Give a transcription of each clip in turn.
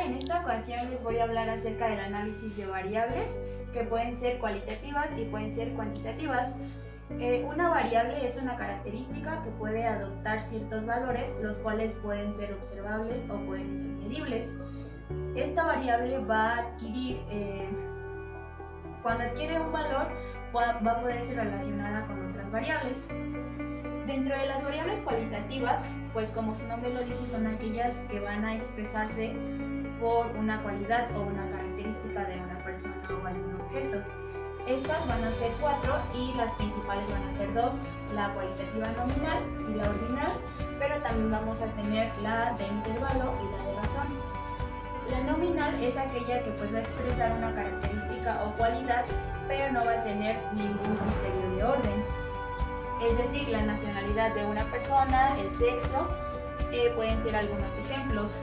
en esta ocasión les voy a hablar acerca del análisis de variables que pueden ser cualitativas y pueden ser cuantitativas. Una variable es una característica que puede adoptar ciertos valores, los cuales pueden ser observables o pueden ser medibles. Esta variable va a adquirir, cuando adquiere un valor, va a poder ser relacionada con otras variables. Dentro de las variables cualitativas, pues como su nombre lo dice, son aquellas que van a expresarse por una cualidad o una característica de una persona o algún objeto. Estas van a ser 4 y las principales van a ser 2, la cualitativa nominal y la ordinal, pero también vamos a tener la de intervalo y la de razón. La nominal es aquella que pues va a expresar una característica o cualidad, pero no va a tener ningún criterio de orden. Es decir, la nacionalidad de una persona, el sexo, pueden ser algunos ejemplos.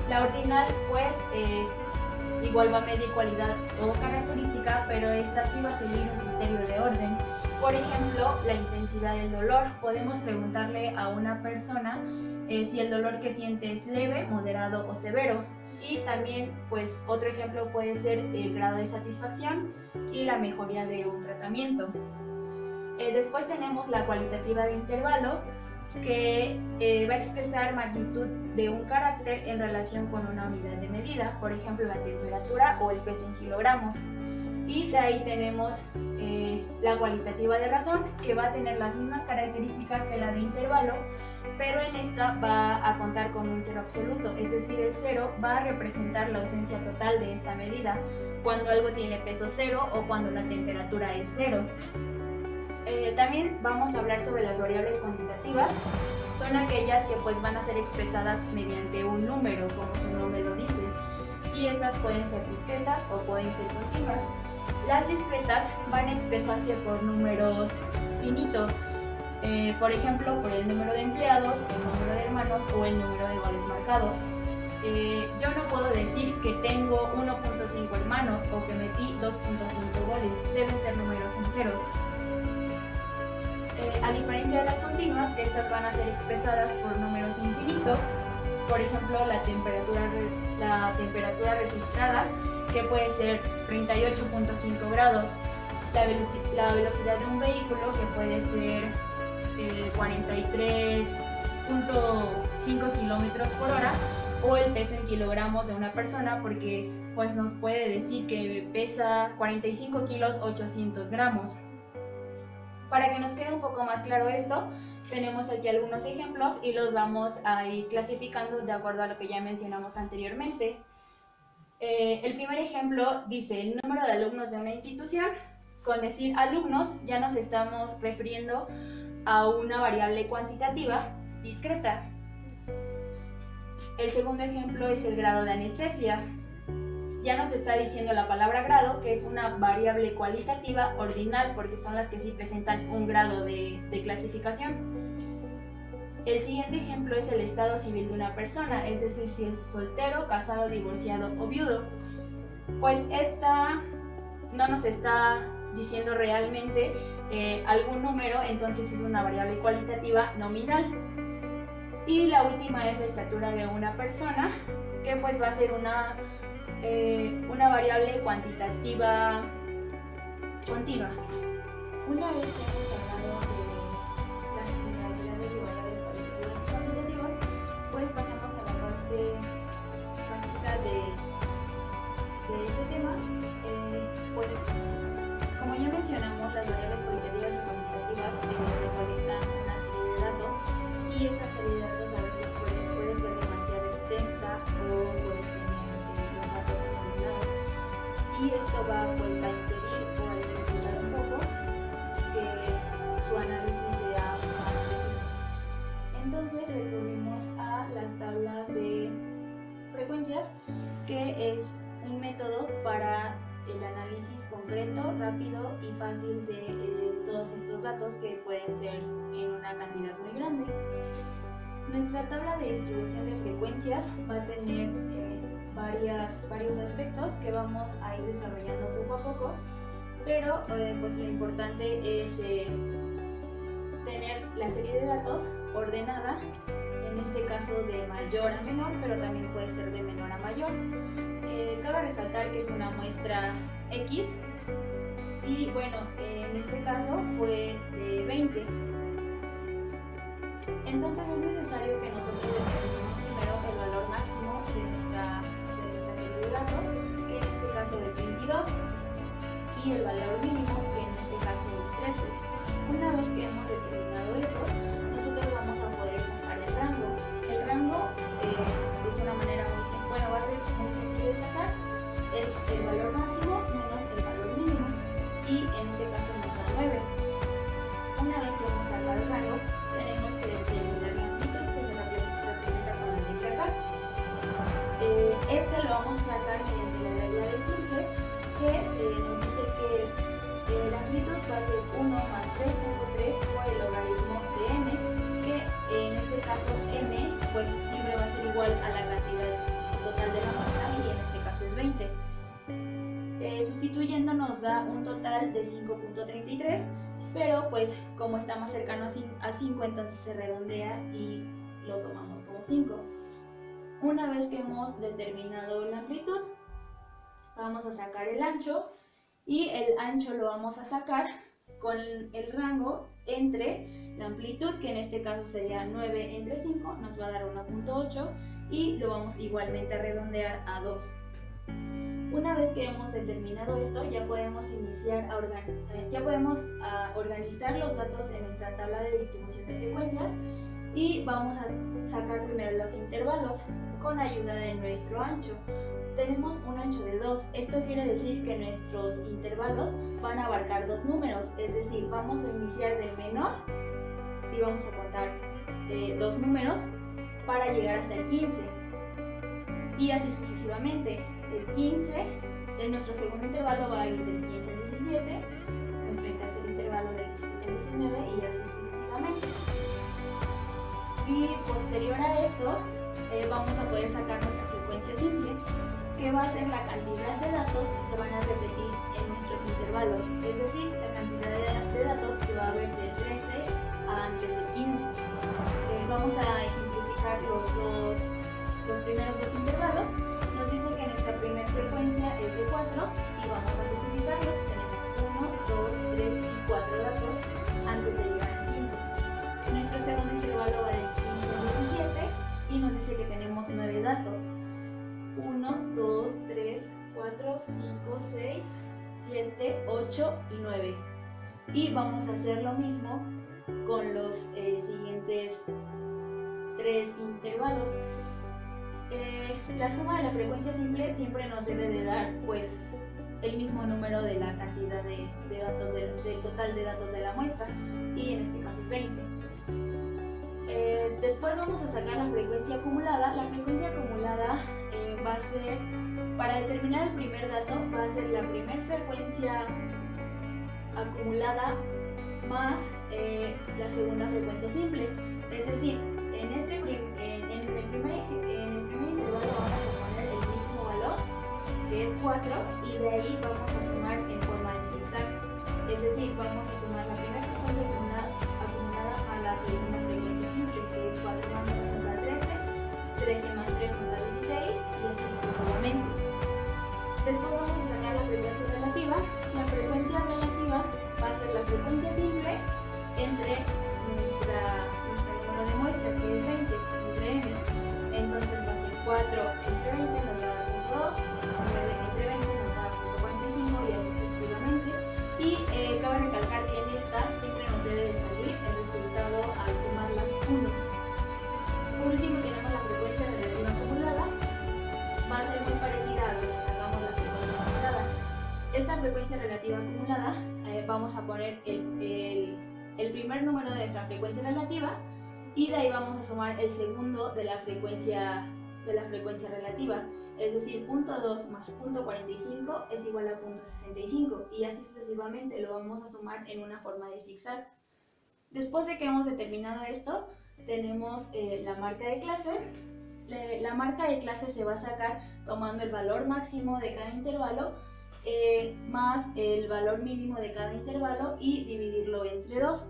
La ordinal pues igual va a medir cualidad o característica, pero esta sí va a seguir un criterio de orden. Por ejemplo, la intensidad del dolor. Podemos preguntarle a una persona si el dolor que siente es leve, moderado o severo. Y también, pues, otro ejemplo puede ser el grado de satisfacción y la mejoría de un tratamiento. Después tenemos la cualitativa de intervalo, que va a expresar magnitud de un carácter en relación con una unidad de medida, por ejemplo la temperatura o el peso en kilogramos. Y de ahí tenemos la cualitativa de razón, que va a tener las mismas características que la de intervalo, pero en esta va a contar con un cero absoluto, es decir, el cero va a representar la ausencia total de esta medida, cuando algo tiene peso cero o cuando la temperatura es cero. También vamos a hablar sobre las variables cuantitativas. Son aquellas que pues van a ser expresadas mediante un número, como su nombre lo dice, y estas pueden ser discretas o pueden ser continuas. Las discretas van a expresarse por números finitos, por ejemplo por el número de empleados, el número de hermanos o el número de goles marcados. Yo no puedo decir que tengo 1.5 hermanos o que metí 2.5 goles, deben ser números enteros. A diferencia de las continuas, estas van a ser expresadas por números infinitos, por ejemplo la temperatura registrada, que puede ser 38.5 grados, la velocidad de un vehículo, que puede ser 43.5 kilómetros por hora, o el peso en kilogramos de una persona, porque pues nos puede decir que pesa 45 kilos 800 gramos. Para que nos quede un poco más claro esto, tenemos aquí algunos ejemplos y los vamos a ir clasificando de acuerdo a lo que ya mencionamos anteriormente. El primer ejemplo dice el número de alumnos de una institución. Con decir alumnos ya nos estamos refiriendo a una variable cuantitativa discreta. El segundo ejemplo es el grado de anestesia. Ya nos está diciendo la palabra grado, que es una variable cualitativa ordinal, porque son las que sí presentan un grado de clasificación. El siguiente ejemplo es el estado civil de una persona, es decir, si es soltero, casado, divorciado o viudo. Pues esta no nos está diciendo realmente algún número, entonces es una variable cualitativa nominal. Y la última es la estatura de una persona, que pues va a ser una variable cuantitativa continua. Una vez que hemos hablado de las generalidades de variables cualitativas y cuantitativas, pues pasamos a la parte práctica de este tema. Pues como ya mencionamos, las variables cualitativas y cuantitativas recolectan una serie de datos, y esta serie de datos a veces puede ser demasiado extensa o puede tener y esto va pues a impedir o a dificultar un poco que su análisis sea más preciso. Entonces recurrimos a las tablas de frecuencias, que es un método para el análisis concreto, rápido y fácil de todos estos datos, que pueden ser en una cantidad muy grande. Nuestra tabla de distribución de frecuencias va a tener varios aspectos que vamos a ir desarrollando poco a poco, pero pues lo importante es tener la serie de datos ordenada en este caso de mayor a menor, pero también puede ser de menor a mayor. Cabe resaltar que es una muestra X y bueno, en este caso fue de 20. Entonces es necesario que nosotros determinemos primero el valor máximo de nuestra serie de datos, que en este caso es 22, y el valor mínimo, que en este caso es 13. Una vez que hemos determinado eso, nosotros vamos a poder sacar el rango. El rango es una manera muy sencilla, bueno, va a ser muy sencillo de sacar, es el valor máximo menos el valor mínimo, y en este caso nos da 9. Una vez que hemos sacado el rango, tenemos que determinar la amplitud, que se representa con la letra K. Este lo vamos a sacar mediante la regla de Sturges, que nos dice que la amplitud va a ser 1 más 3.3 por el logaritmo de m, que en este caso m pues siempre va a ser igual a la cantidad total de la muestra, y en este caso es 20. Sustituyendo nos da un total de 5.33, pero pues como está más cercano a 5, entonces se redondea y lo tomamos como 5. Una vez que hemos determinado la amplitud, vamos a sacar el ancho, y el ancho lo vamos a sacar con el rango entre la amplitud, que en este caso sería 9 entre 5, nos va a dar 1.8, y lo vamos igualmente a redondear a 2. Una vez que hemos determinado esto, ya podemos organizar los datos en nuestra tabla de distribución de frecuencias, y vamos a sacar primero los intervalos con ayuda de nuestro ancho. Tenemos un ancho de 2, esto quiere decir que nuestros intervalos van a abarcar dos números, es decir, vamos a iniciar del menor y vamos a contar dos números para llegar hasta el 15, y así sucesivamente. El 15, en nuestro segundo intervalo va a ir del 15 al 17, nuestro tercer intervalo del 17 al 19, y así sucesivamente. Y posterior a esto, vamos a poder sacar nuestra frecuencia simple, que va a ser la cantidad de datos que se van a repetir en nuestros intervalos, es decir, la cantidad de datos que va a haber del 13 a antes del 15. Vamos a ejemplificar los primeros dos intervalos. Nos dice que nuestra primera frecuencia es de 4 y vamos a multiplicarlo. Tenemos 1, 2, 3 y 4 datos antes de llegar al 15. Nuestro segundo intervalo va del 15 al 17 y nos dice que tenemos 9 datos. 1, 2, 3, 4, 5, 6, 7, 8 y 9. Y vamos a hacer lo mismo con los siguientes 3 intervalos. La suma de la frecuencia simple siempre nos debe de dar pues el mismo número de la cantidad de datos del total de datos de la muestra, y en este caso es 20. Después vamos a sacar la frecuencia acumulada. La frecuencia acumulada va a ser, para determinar el primer dato, va a ser la primera frecuencia acumulada más la segunda frecuencia simple. Es decir, en el primer intervalo vamos a poner el mismo valor, que es 4, y de ahí vamos a sumar en forma de zigzag. Es decir, vamos a sumar la primera frecuencia acumulada a la segunda frecuencia simple, que es 4 más 2 nos da 13, 13 más 3 nos da 16, y así sucesivamente. Después vamos a sacar la frecuencia relativa. La frecuencia relativa va a ser la frecuencia simple entre nuestra número de muestra, que es 20, entre n. Entonces va a ser 4 entre 20 nos va a dar 0.2, 9 entre 20 nos da 0.45, y así sucesivamente. Y cabe recalcar que en esta siempre nos debe de salir el resultado al sumarlas 1. Por último tenemos la frecuencia relativa acumulada. Va a ser muy parecida a lo que sacamos la frecuencia acumulada. Esta frecuencia relativa acumulada vamos a poner el primer número de nuestra frecuencia relativa, y de ahí vamos a sumar el segundo de la frecuencia relativa, es decir, 0.2 más 0.45 es igual a 0.65, y así sucesivamente lo vamos a sumar en una forma de zigzag. Después de que hemos determinado esto, tenemos la marca de clase. La marca de clase se va a sacar tomando el valor máximo de cada intervalo más el valor mínimo de cada intervalo y dividirlo entre 2.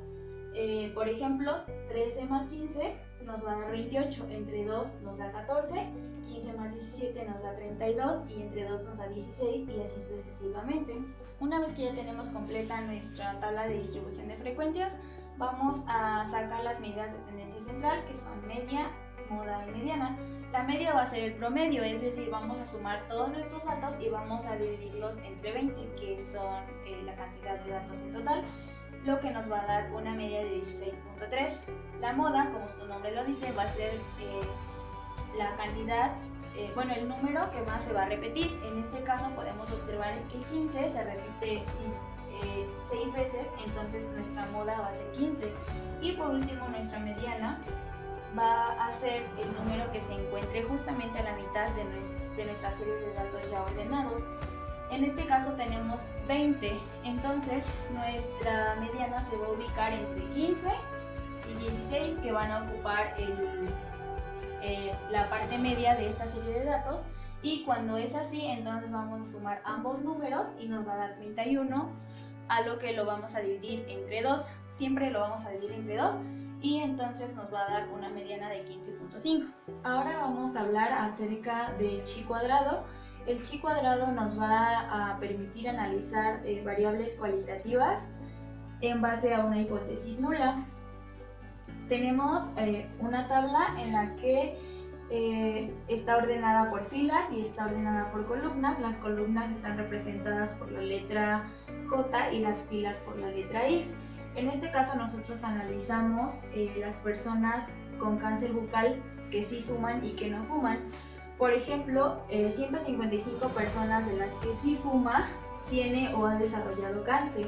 Por ejemplo, 13 más 15 nos va a dar 28, entre 2 nos da 14, 15 más 17 nos da 32 y entre 2 nos da 16 y así sucesivamente. Una vez que ya tenemos completa nuestra tabla de distribución de frecuencias, vamos a sacar las medidas de tendencia central, que son media, moda y mediana. La media va a ser el promedio, es decir, vamos a sumar todos nuestros datos y vamos a dividirlos entre 20, que son la cantidad de datos en total, lo que nos va a dar una media de 16.3. La moda, como su nombre lo dice, va a ser la cantidad, el número que más se va a repetir. En este caso podemos observar que 15 se repite 6 veces, entonces nuestra moda va a ser 15. Y por último, nuestra mediana va a ser el número que se encuentre justamente a la mitad de nuestra serie de datos ya ordenados. En este caso tenemos 20, entonces nuestra mediana se va a ubicar entre 15 y 16, que van a ocupar la parte media de esta serie de datos. Y cuando es así, entonces vamos a sumar ambos números y nos va a dar 31, a lo que lo vamos a dividir entre 2. Siempre lo vamos a dividir entre 2 y entonces nos va a dar una mediana de 15.5. Ahora vamos a hablar acerca del chi cuadrado. El chi cuadrado nos va a permitir analizar variables cualitativas en base a una hipótesis nula. Tenemos una tabla en la que está ordenada por filas y está ordenada por columnas. Las columnas están representadas por la letra J y las filas por la letra I. En este caso nosotros analizamos las personas con cáncer bucal que sí fuman y que no fuman. Por ejemplo, 155 personas de las que sí fuma tiene o ha desarrollado cáncer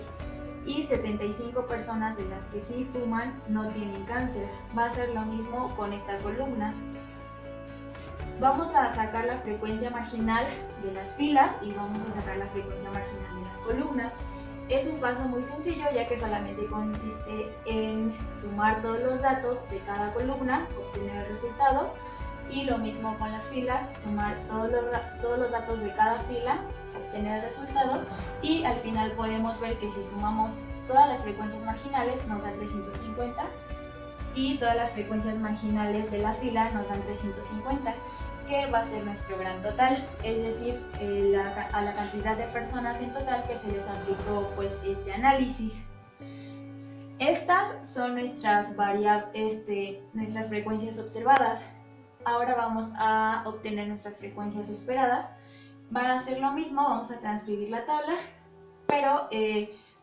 y 75 personas de las que sí fuman no tienen cáncer. Va a ser lo mismo con esta columna. Vamos a sacar la frecuencia marginal de las filas y vamos a sacar la frecuencia marginal de las columnas. Es un paso muy sencillo, ya que solamente consiste en sumar todos los datos de cada columna, obtener el resultado, y lo mismo con las filas, sumar todos los datos de cada fila, obtener el resultado, y al final podemos ver que si sumamos todas las frecuencias marginales nos dan 350 y todas las frecuencias marginales de la fila nos dan 350, que va a ser nuestro gran total, es decir, a la cantidad de personas en total que se les aplicó pues este análisis. Estas son nuestras frecuencias observadas. Ahora vamos a obtener nuestras frecuencias esperadas. Van a ser lo mismo, vamos a transcribir la tabla, pero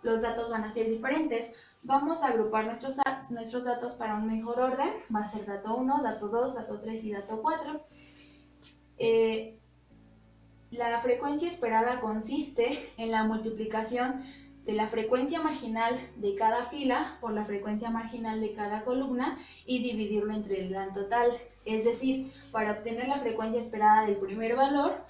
los datos van a ser diferentes. Vamos a agrupar nuestros datos para un mejor orden. Va a ser dato 1, dato 2, dato 3 y dato 4. La frecuencia esperada consiste en la multiplicación de la frecuencia marginal de cada fila por la frecuencia marginal de cada columna y dividirlo entre el gran total. Es decir, para obtener la frecuencia esperada del primer valor,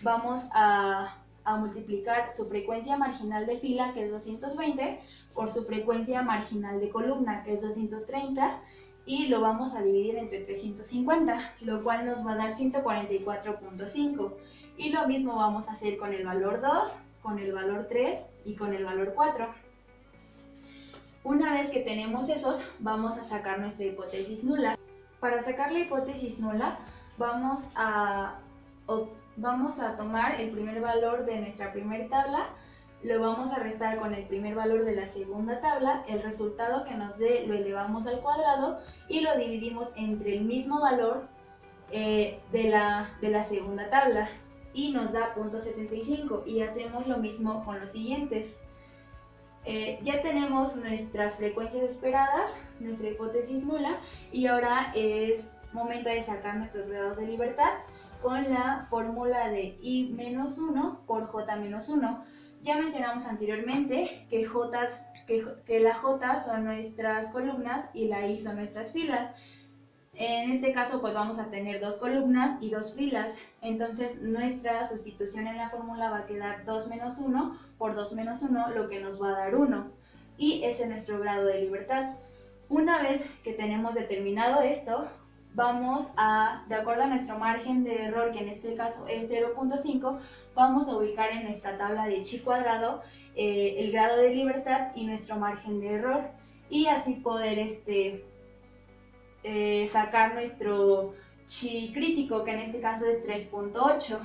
vamos a multiplicar su frecuencia marginal de fila, que es 220, por su frecuencia marginal de columna, que es 230, y lo vamos a dividir entre 350, lo cual nos va a dar 144.5. Y lo mismo vamos a hacer con el valor 2, con el valor 3 y con el valor 4. Una vez que tenemos esos, vamos a sacar nuestra hipótesis nula. Para sacar la hipótesis nula, vamos a tomar el primer valor de nuestra primera tabla, lo vamos a restar con el primer valor de la segunda tabla, el resultado que nos dé lo elevamos al cuadrado y lo dividimos entre el mismo valor de la segunda tabla y nos da 0.75, y hacemos lo mismo con los siguientes. Ya tenemos nuestras frecuencias esperadas, nuestra hipótesis nula, y ahora es momento de sacar nuestros grados de libertad con la fórmula de I-1 por J-1. Ya mencionamos anteriormente que la J son nuestras columnas y la I son nuestras filas. En este caso pues vamos a tener dos columnas y dos filas, entonces nuestra sustitución en la fórmula va a quedar 2 menos 1 por 2 menos 1, lo que nos va a dar 1, y ese es nuestro grado de libertad. Una vez que tenemos determinado esto, vamos de acuerdo a nuestro margen de error, que en este caso es 0.5, vamos a ubicar en nuestra tabla de chi cuadrado el grado de libertad y nuestro margen de error, y así poder sacar nuestro chi crítico, que en este caso es 3.8.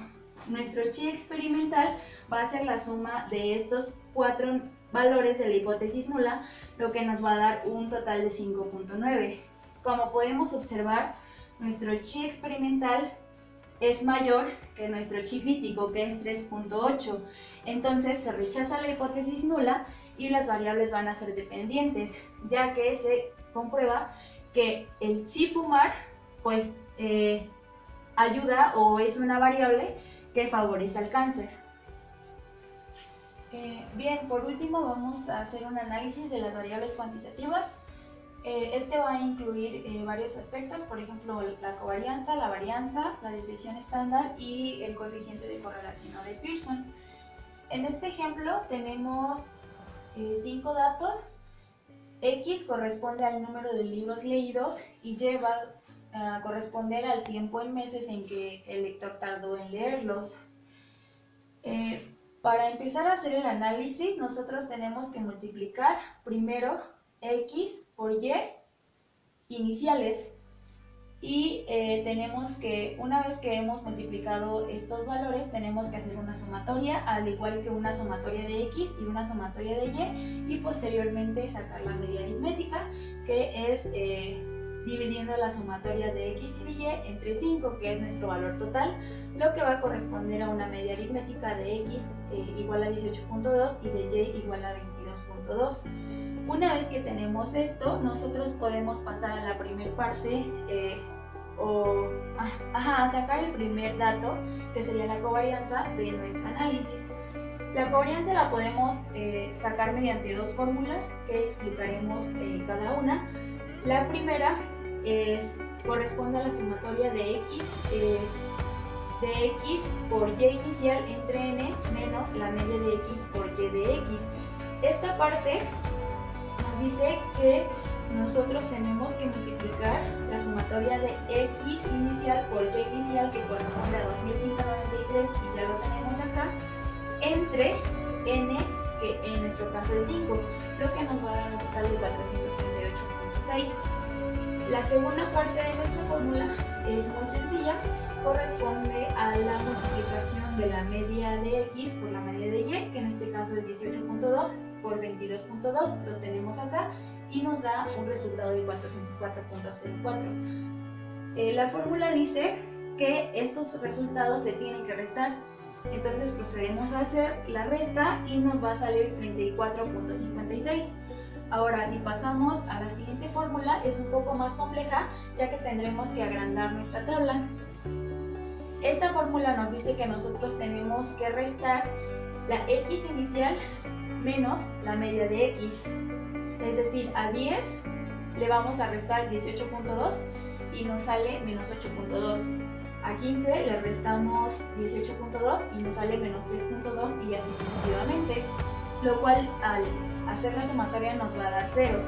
Nuestro chi experimental va a ser la suma de estos 4 valores de la hipótesis nula, lo que nos va a dar un total de 5.9. Como podemos observar, nuestro chi experimental es mayor que nuestro chi crítico, que es 3.8. Entonces se rechaza la hipótesis nula y las variables van a ser dependientes, ya que se comprueba que el si fumar pues ayuda o es una variable que favorece al cáncer. Bien, por último vamos a hacer un análisis de las variables cuantitativas. Este va a incluir varios aspectos, por ejemplo la covarianza, la varianza, la desviación estándar y el coeficiente de correlación de Pearson. En este ejemplo tenemos 5 datos. X corresponde al número de libros leídos y Y va a corresponder al tiempo en meses en que el lector tardó en leerlos. Para empezar a hacer el análisis, nosotros tenemos que multiplicar primero X por Y iniciales y tenemos que, una vez que hemos multiplicado estos valores, tenemos que hacer una sumatoria, al igual que una sumatoria de X y una sumatoria de Y, y posteriormente sacar la media aritmética, que es dividiendo las sumatorias de X y de Y entre 5, que es nuestro valor total, lo que va a corresponder a una media aritmética de X igual a 18.2 y de Y igual a 22.2. Una vez que tenemos esto, nosotros podemos pasar a la primera parte a sacar el primer dato, que sería la covarianza de nuestro análisis. La covarianza la podemos sacar mediante 2 fórmulas que explicaremos cada una. La primera corresponde a la sumatoria de X por Y inicial entre N menos la media de X por Y de X. Esta parte nos dice que nosotros tenemos que multiplicar la sumatoria de X inicial por Y inicial, que corresponde a 2193 y ya lo tenemos acá, entre N, que en nuestro caso es 5, lo que nos va a dar un total de 438.6. La segunda parte de nuestra fórmula es muy sencilla, corresponde a la multiplicación de la media de X por la media de Y, que en este caso es 18.2 por 22.2, lo tenemos acá, y nos da un resultado de 404.04. La fórmula dice que estos resultados se tienen que restar, entonces procedemos a hacer la resta y nos va a salir 34.56. Ahora, si pasamos a la siguiente fórmula, es un poco más compleja, ya que tendremos que agrandar nuestra tabla. Esta fórmula nos dice que nosotros tenemos que restar la X inicial menos la media de X. Es decir, a 10 le vamos a restar 18.2 y nos sale menos 8.2. A 15 le restamos 18.2 y nos sale menos 3.2 y así sucesivamente, lo cual al hacer la sumatoria nos va a dar 0.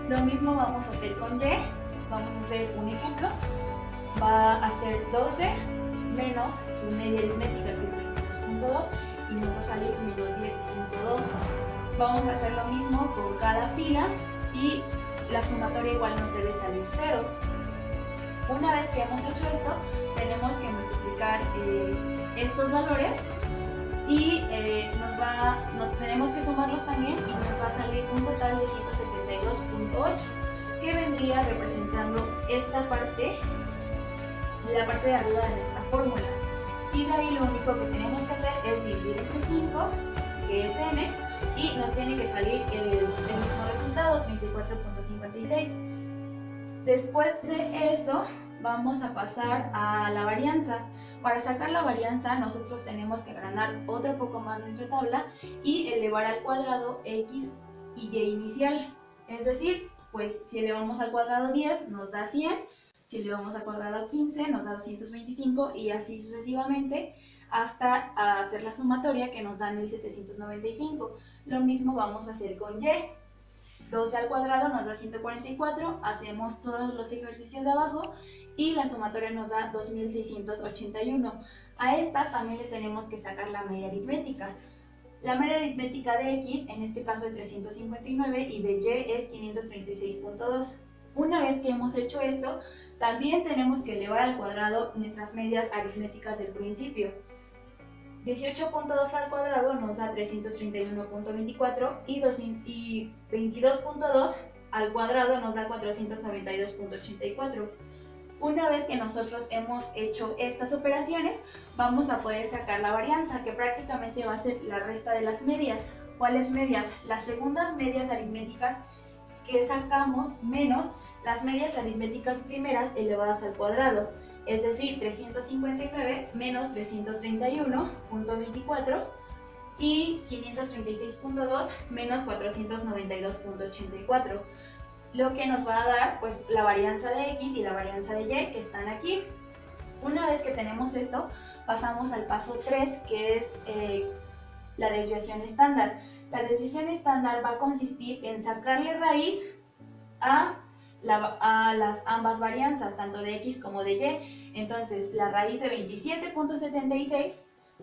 Lo mismo vamos a hacer con Y. Vamos a hacer un ejemplo. Va a ser 12 menos su media aritmética, que es 22.2, y nos va a salir menos 10.2. Vamos a hacer lo mismo por cada fila y la sumatoria igual nos debe salir 0. Una vez que hemos hecho esto, tenemos que multiplicar estos valores y tenemos que sumarlos también y nos va a salir un total de 172.8, que vendría representando esta parte, la parte de arriba de nuestra fórmula. Y de ahí lo único que tenemos que hacer es dividir entre 5, que es n, y nos tiene que salir el mismo resultado, 34.56. Después de eso vamos a pasar a la varianza. Para sacar la varianza nosotros tenemos que agrandar otro poco más nuestra tabla y elevar al cuadrado X y Y inicial. Es decir, pues si elevamos al cuadrado 10 nos da 100, si elevamos al cuadrado 15 nos da 225 y así sucesivamente hasta hacer la sumatoria, que nos da 1795. Lo mismo vamos a hacer con Y. 12 al cuadrado nos da 144, hacemos todos los ejercicios de abajo y la sumatoria nos da 2681. A estas también le tenemos que sacar la media aritmética. La media aritmética de X en este caso es 359 y de Y es 536.2. Una vez que hemos hecho esto, también tenemos que elevar al cuadrado nuestras medias aritméticas del principio. 18.2 al cuadrado nos da 331.24 y 22.2 al cuadrado nos da 492.84. Una vez que nosotros hemos hecho estas operaciones, vamos a poder sacar la varianza, que prácticamente va a ser la resta de las medias. ¿Cuáles medias? Las segundas medias aritméticas que sacamos menos las medias aritméticas primeras elevadas al cuadrado, es decir, 359 menos 331.24 y 536.2 menos 492.84, lo que nos va a dar pues la varianza de x y la varianza de y que están aquí. Una vez que tenemos esto, pasamos al paso 3, que es la desviación estándar. La desviación estándar va a consistir en sacarle raíz a las ambas varianzas, tanto de x como de y. Entonces, la raíz de 27.76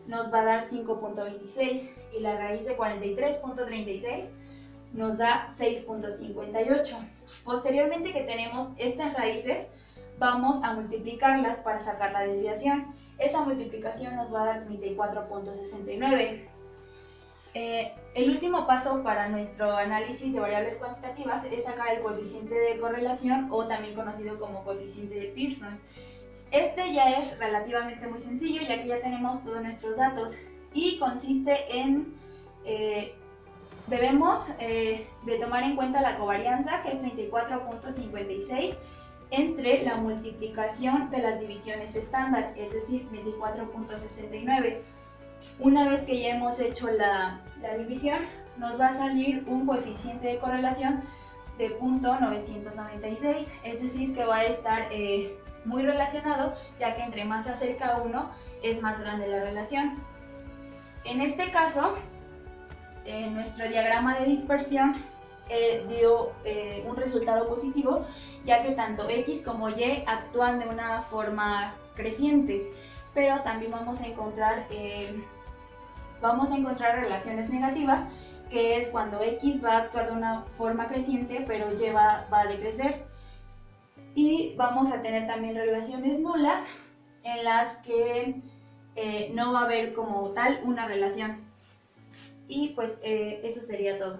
nos va a dar 5.26 y la raíz de 43.36 nos da 6.58. Posteriormente que tenemos estas raíces, vamos a multiplicarlas para sacar la desviación. Esa multiplicación nos va a dar 34.69. El último paso para nuestro análisis de variables cuantitativas es sacar el coeficiente de correlación, o también conocido como coeficiente de Pearson. Este ya es relativamente muy sencillo, ya que ya tenemos todos nuestros datos, y consiste en debemos de tomar en cuenta la covarianza, que es 34.56, entre la multiplicación de las divisiones estándar, es decir, 24.69. Una vez que ya hemos hecho la división, nos va a salir un coeficiente de correlación de 0.996, es decir, que va a estar muy relacionado, ya que entre más se acerca a 1, es más grande la relación. En este caso, nuestro diagrama de dispersión dio un resultado positivo, ya que tanto x como y actúan de una forma creciente, pero también vamos a encontrar relaciones negativas, que es cuando x va a actuar de una forma creciente, pero y va a decrecer. Y vamos a tener también relaciones nulas, en las que no va a haber como tal una relación. Y pues eso sería todo.